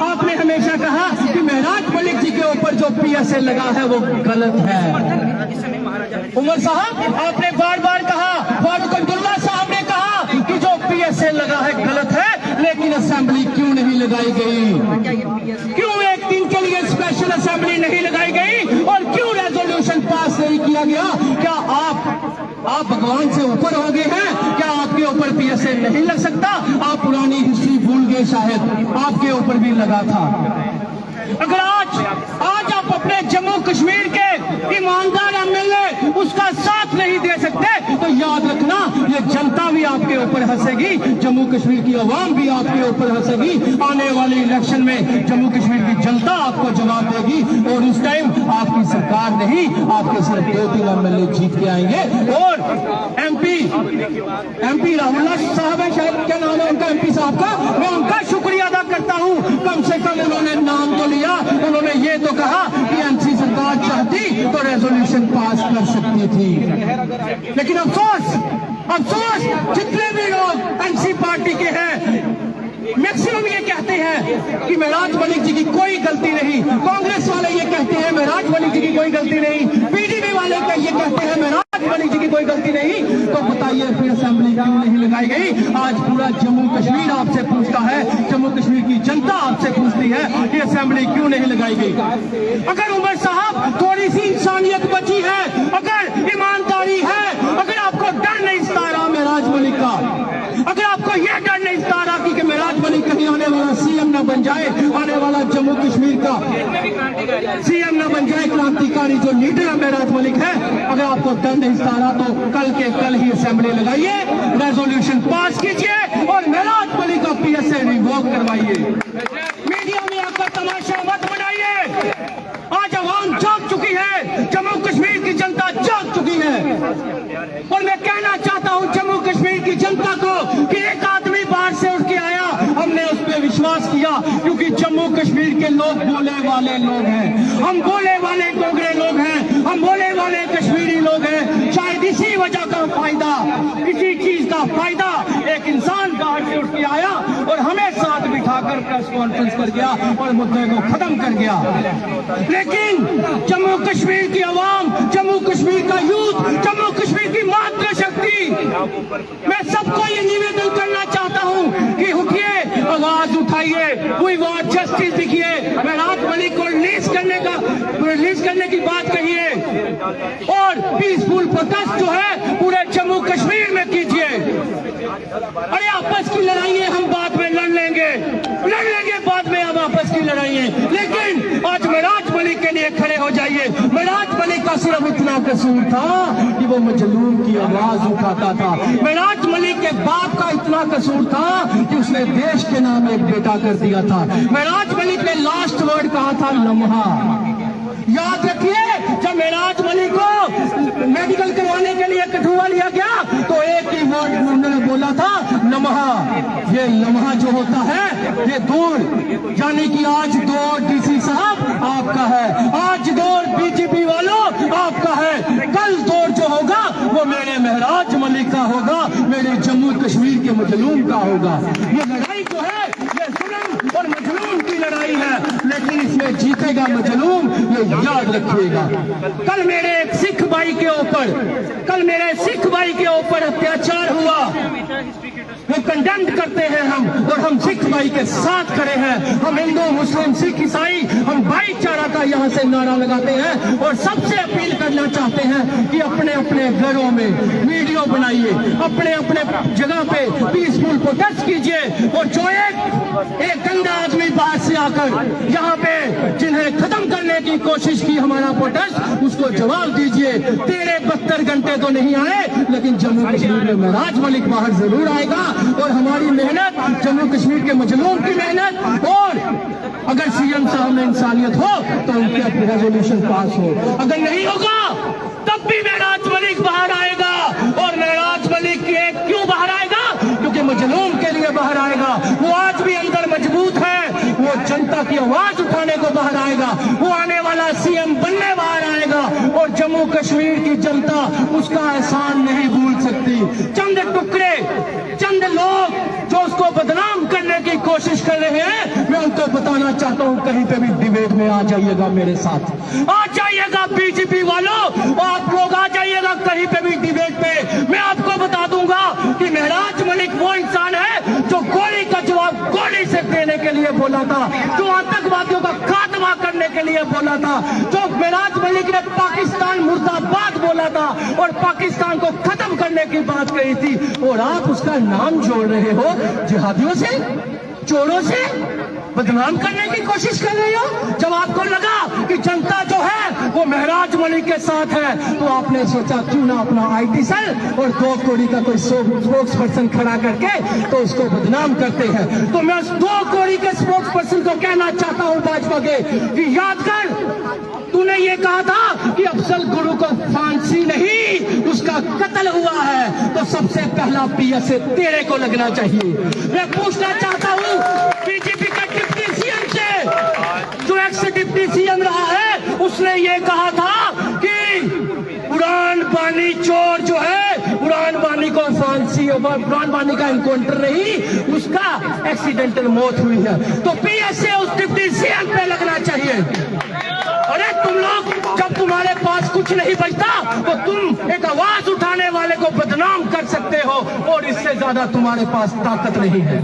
आपने हमेशा कहा कि महराज मलिक जी के ऊपर जो PSA लगा है वो गलत है। उमर साहब, आपने बार बार कहा, फारूक अब्दुल्ला साहब ने कहा कि जो PSA लगा है गलत है, लेकिन असेंबली क्यों नहीं लगाई गई? क्यों एक दिन के लिए स्पेशल असेंबली नहीं लगाई गई और क्यों रेजोल्यूशन पास नहीं किया गया? क्या आप भगवान से ऊपर हो गए हैं? क्या आपके ऊपर PSA नहीं लग सकता? आप पुरानी हिस्ट्री भूल गए, शायद आपके ऊपर भी लगा था। अगर आज आप अपने जम्मू कश्मीर के ईमानदार MLA उसका साथ नहीं दे सकते, तो याद रखना ये जनता भी आपके ऊपर हंसेगी, जम्मू कश्मीर की आवाम भी आपके ऊपर हंसेगी। आने वाले इलेक्शन में जम्मू कश्मीर की जनता आपको जवाब देगी और उस टाइम आपकी सरकार नहीं, आपके सिर्फ 2-3 MLA जीत के आएंगे। और MP राहुल साहब है, शायद क्या नाम है उनका, MP साहब का, मैं उनका शुक्रिया अदा करता हूँ। कम से कम उन्होंने नाम तो लिया, उन्होंने ये तो कहा कि NC सरकार चाहती तो रेजोल्यूशन पास कर सकती थी। लेकिन अफसोस जितने भी लोग NC पार्टी के हैं मैक्सिमम ये कहते हैं कि महराज मलिक जी की कोई गलती नहीं। कांग्रेस वाले ये कहते हैं महराज मलिक जी की कोई गलती नहीं। PDP वाले ये कहते हैं महराज मलिक जी की कोई गलती नहीं। तो बताइए फिर असेंबली क्यों नहीं लगाई गई? आज पूरा जम्मू कश्मीर आपसे पूछता है, जम्मू कश्मीर की जनता आपसे पूछती है कि असेंबली क्यों नहीं लगाई गई? अगर उमर साहब थोड़ी सी इंसानियत बची है, अगर ईमानदारी है, अगर आपको डर नहीं सता रहा महराज मलिक का, अगर आपको यह डर नहीं सता रहा कि महराज मलिक कहीं आने वाला CM न बन जाए, आने वाला जम्मू कश्मीर का CM न बन जाए, क्रांतिकारी जो लीडर है महराज मलिक है, अगर आपको डर नहीं सता रहा तो कल के कल ही असेंबली लगाइए, रेजोल्यूशन पास कीजिए और महराज मलिक का PSA रिवोक करवाइए। मीडिया में आकर तमाशा मत बनाइए। आज आवाम जाग चुकी है, जम्मू कश्मीर की जनता जाग चुकी है। और मैं कहना चाहता हूं जम्मू कश्मीर की जनता को कि एक आदमी बाहर से उठ के आया, हमने उस पर विश्वास किया, क्योंकि जम्मू कश्मीर के लोग बोले वाले लोग हैं, हम बोले वाले डोगरे लोग हैं, हम बोले वाले कश्मीरी लोग हैं। शायद इसी वजह का फायदा, किसी चीज का फायदा एक इंसान बाहर से उठ के आया और हमें साथ बिठाकर प्रेस कॉन्फ्रेंस कर गया और मुद्दे को खत्म कर गया। लेकिन जम्मू कश्मीर की आवाम, जम्मू कश्मीर का यूथ, जम्मू कश्मीर की मातृ शक्ति, मैं सबको ये निवेदन करना चाहता हूँ कि उठिए, आवाज उठाइए, वी वांट जस्टिस दिखिए, महराज मलिक को रिलीज करने की बात कहिए और पीसफुल प्रोटेस्ट जो है पूरे जम्मू कश्मीर में कीजिए। अरे आपस की लड़ाई हम बाद में लड़ लेंगे बाद में, अब आपस की लड़ाई है, लेकिन आज महराज मलिक के लिए खड़े हो जाइए। महराज मलिक का सिर्फ इतना कसूर था कि वो मजलूम की आवाज उठाता था। महराज मलिक के बाप का इतना कसूर था कि उसने देश के नाम एक बेटा कर दिया था। महराज मलिक ने लास्ट वर्ड कहा था लम्हा। याद रखिए, जब महराज मलिक को मेडिकल करवाने के लिए कठुआ लिया गया तो एक ही वर्ड उन्होंने बोला था, लम्हा। ये लम्हा जो होता है ये दौर, यानी कि आज दौर DC साहब आपका है, आज दौर BJP वालों आपका है, कल दौर जो होगा वो मेरे महराज मलिक का होगा, मेरे जम्मू कश्मीर के मजलूम का होगा। ये लड़ाई जो है ये जुल्म और मजलूम की लड़ाई है, लेकिन इसमें जीतेगा मजलूम, ये याद रखिएगा। कल मेरे एक सिख भाई के ऊपर अत्याचार हुआ, वो कंडेम करते हैं हम, और हम सिख भाई के साथ खड़े हैं। हम हिंदू मुस्लिम सिख ईसाई हम भाईचारा का यहाँ से नारा लगाते हैं और सबसे अपील करना चाहते हैं कि अपने अपने घरों में वीडियो बनाइए, अपने अपने जगह पे पीसफुल प्रोटेस्ट कीजिए और जो एक गंदा आदमी बाहर से आकर यहाँ पे जिन्हें खत्म करने की कोशिश की हमारा प्रोटेस्ट, उसको जवाब दीजिए। 13-72 घंटे तो नहीं आए, लेकिन जम्मू कश्मीर में महराज मलिक बाहर जरूर आएगा और हमारी मेहनत, जम्मू कश्मीर के मजलूम की मेहनत, और अगर CM साहब में इंसानियत हो तो उनके रेजोल्यूशन पास हो, अगर नहीं होगा तब भी महराज मलिक बाहर आएगा। और महराज मलिक क्यों बाहर आएगा? क्योंकि मजलूम के लिए बाहर आएगा। वो आज भी अंदर मजबूत है, वो जनता की आवाज उठाने को बाहर आएगा, वो आने वाला CM बनने बाहर आएगा और जम्मू कश्मीर की जनता उसका एहसान नहीं भूल सकती। चंद लोग जो उसको बदनाम करने की कोशिश कर रहे हैं, मैं उनको बता बताना चाहता हूं, कहीं पे भी डिबेट में आ जाइएगा मेरे साथ, आ जाइएगा बीजेपी वालों, आप लोग आ जाइएगा कहीं पे भी डिबेट पे। मैं आपको बता दूंगा कि महराज मलिक वो इंसान है जो गोली का जवाब गोली से देने के लिए बोला था, जो आतंकवादियों का खात्मा करने के लिए बोला था, जो महराज मलिक ने पाकिस्तान मुर्दाबाद बोला था और पाकिस्तान को खत्म करने की बात कही थी, और आप उसका नाम जोड़ रहे हो जिहादियों से, चोरों से बदनाम करने की कोशिश कर रहे हो। जब आपको लगा कि जनता जो है वो महराज मलिक के साथ है, तो आपने सोचा क्यों ना अपना IT सेल और 2 कौड़ी का कोई स्पोक्स पर्सन खड़ा करके तो उसको बदनाम करते हैं। तो मैं उस 2 कौड़ी के स्पोक्स पर्सन को कहना चाहता हूं भाजपा के कि याद कर, तूने ये कहा था कि अफजल गुरु को फांसी नहीं उसका कत्ल हुआ है, तो सबसे पहला PSA तेरे को लगना चाहिए। मैं पूछना चाहता हूं बीजेपी का डिप्टी सीएम से, जो एक्स डिप्टी सीएम रहा है, उसने ये कहा था कि उड़ान बानी चोर जो है, उड़ान बानी को फांसी, उड़ान बानी का एनकाउंटर नहीं, उसका एक्सीडेंटल मौत हुई है, तो PSA उस डिप्टी सीएम पे लगना चाहिए। अरे तुम लोग, जब तुम्हारे पास कुछ नहीं बचता तो तुम एक आवाज उठाने वाले को बदनाम कर सकते हो, और इससे ज्यादा तुम्हारे पास ताकत नहीं है।